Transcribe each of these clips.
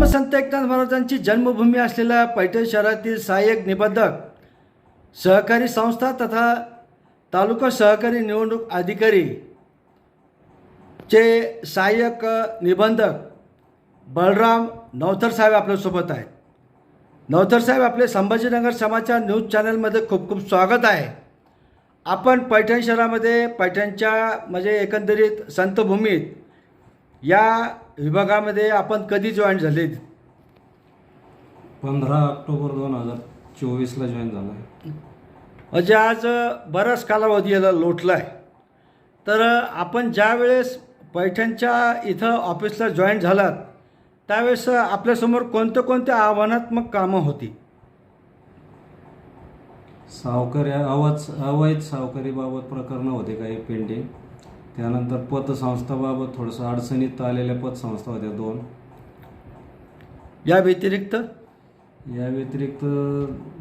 धर्मसंत एकनाथ महाराजांची जन्मभूमी असलेल्या पैठण शहरातील सहाय्यक निबंधक सहकारी संस्था तथा तालुका सहकारी निवडणूक अधिकारी चे सहाय्यक निबंधक बलराम नवथर साहेब आपल्यासोबत आहेत. नवथर साहेब, आपले संभाजीनगर समाचार न्यूज चॅनलमध्ये खूप खूप स्वागत आहे. आपण पैठण शहरामध्ये पैठणच्या म्हणजे एकंदरीत संतभूमीत या विभागामध्ये आपण कधी जॉईन झाले? 15 ऑक्टोबर 2024ला जॉईन झाला आहे. म्हणजे आज बराच कालावधी याला लोटला आहे. तर आपण ज्या वेळेस पैठणच्या इथं ऑफिसला जॉईन झालात त्यावेळेस आपल्यासमोर कोणते आव्हानात्मक कामं होती? अवैध सावकारीबाबत प्रकरणं होते काही पेंडिंग. त्यानंतर पतसंस्थाबाबत थोडंसं अडचणीत आलेल्या पतसंस्था होत्या 2. या व्यतिरिक्त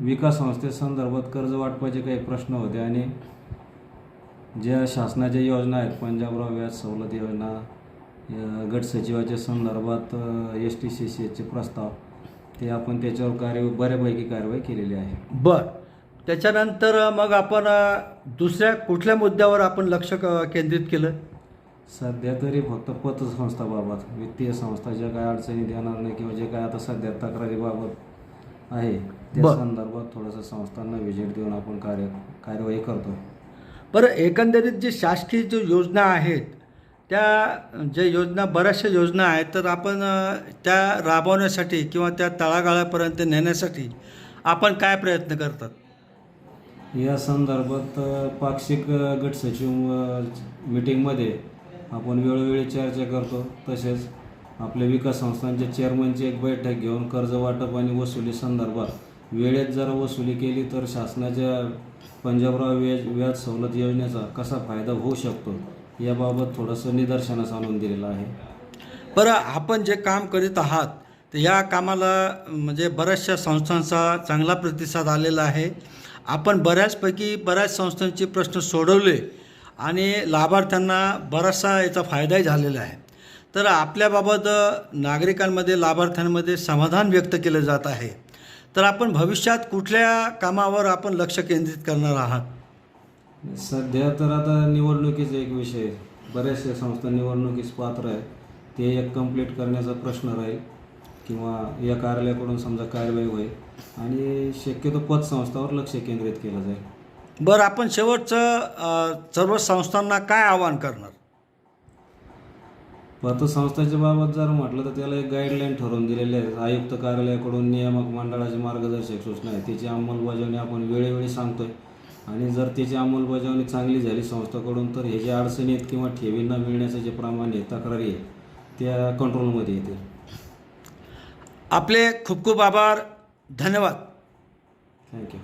विकास संस्थेसंदर्भात कर्ज वाटपाचे काही प्रश्न होते आणि ज्या शासनाच्या योजना आहेत, पंजाबराव व्याज सवलत योजना, गट सचिवाच्या संदर्भात STCCचे प्रस्ताव, ते आपण त्याच्यावर बऱ्यापैकी कारवाई केलेली आहे. बरं, त्याच्यानंतर मग आपण दुसऱ्या कुठल्या मुद्द्यावर आपण लक्ष केंद्रित केलं? सध्या तरी फक्त पतसंस्थाबाबत, वित्तीय संस्था ज्या काय अडचणी देणार नाही किंवा जे काय आता सध्या तक्रारीबाबत आहे त्या संदर्भात थोडंसं संस्थांना व्हिजिट देऊन आपण कार्यवाही करतो. बरं, एकंदरीत जी शासकीय जो योजना आहेत त्या ज्या योजना बऱ्याचशा योजना आहेत तर आपण त्या राबवण्यासाठी किंवा त्या तळागाळापर्यंत नेण्यासाठी आपण काय प्रयत्न करतात? या संदर्भात पाक्षिक गट सचिव मीटिंगमध्ये आपण वेळोवेळी चर्चा करतो. तसेच आपल्या विकास संस्थांच्या चेअरमनची एक बैठक घेऊन कर्ज वाटप आणि वसुली संदर्भात वेळेत जर वसुली केली तर शासनाच्या पंजाबराव व्याज सवलत योजनेचा कसा फायदा होऊ शकतो याबाबत थोडंसं निदर्शनास आणून दिलेलं आहे. बरं, आपण जे काम करीत आहात तर या कामाला म्हणजे बऱ्याचशा संस्थांचा चांगला प्रतिसाद आलेला आहे. आपण बऱ्याच संस्थांचे प्रश्न सोडवले आणि लाभार्थ्यांना बराचसा याचा फायदाही झालेला आहे. तर आपल्याबाबत नागरिकांमध्ये, लाभार्थ्यांमध्ये समाधान व्यक्त केलं जात आहे. तर आपण भविष्यात कुठल्या कामावर आपण लक्ष केंद्रित करणार आहात? सध्या तर आता निवडणुकीचा एक विषय, बऱ्याचशा संस्था निवडणुकीस पात्र आहे, ते एक कंप्लीट करण्याचा प्रश्न राहील किंवा या कार्यालयाकडून समजा कारवाई होईल आणि शक्यतो पतसंस्थावर लक्ष केंद्रित केलं जाईल. बरं, आपण शेवटचं सर्व संस्थांना काय आवाहन करणार? पतसंस्थेच्या बाबत जर म्हटलं तर त्याला एक गाईडलाईन ठरवून दिलेली आहे. आयुक्त कार्यालयाकडून नियामक मंडळाची मार्गदर्शक सूचना आहे, त्याची अंमलबजावणी आपण वेळोवेळी सांगतोय आणि जर त्याची अंमलबजावणी चांगली झाली संस्थेकडून तर हे जे अडचणी आहेत किंवा ठेवी न मिळण्याचं जे प्रमाण आहे, तक्रारी आहे, त्या कंट्रोलमध्ये येते. आपले खूप खूप आभार, धन्यवाद. थँक्यू.